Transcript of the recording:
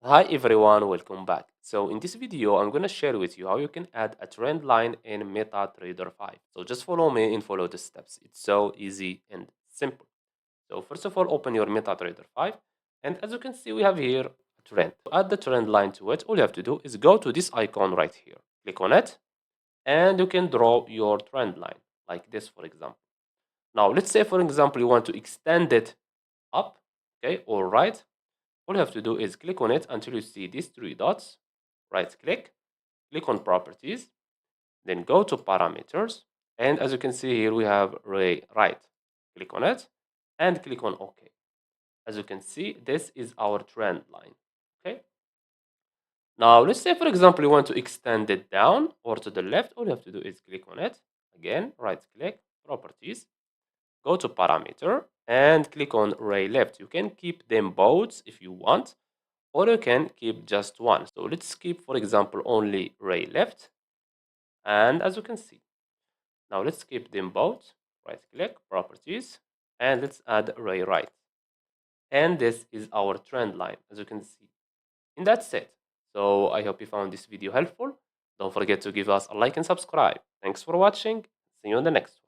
Hi everyone, welcome back. So in this video, I'm going to share with you how you can add a trend line in MetaTrader 5. So just follow me and follow the steps. It's so easy and simple. So first of all, open your MetaTrader 5. And as you can see, we have here a trend. To add the trend line to it, all you have to do is go to this icon right here. Click on it and you can draw your trend line like this, for example. Now, let's say, for example, you want to extend it up, okay, or right. All you have to do is click on it until you see these three dots, right click on properties, then go to parameters, and as you can see here we have ray right. Click on it and click on OK. As you can see, this is our trend line. Okay. Now let's say, for example, you want to extend it down or to the left. All you have to do is click on it again, right click, properties, go to parameter and click on ray left. You can keep them both if you want, or you can keep just one. So let's keep, for example, only ray left. And as you can see, now let's keep them both. Right click, properties, and let's add ray right. And this is our trend line, as you can see. And that's it. So I hope you found this video helpful. Don't forget to give us a like and subscribe. Thanks for watching. See you on the next one.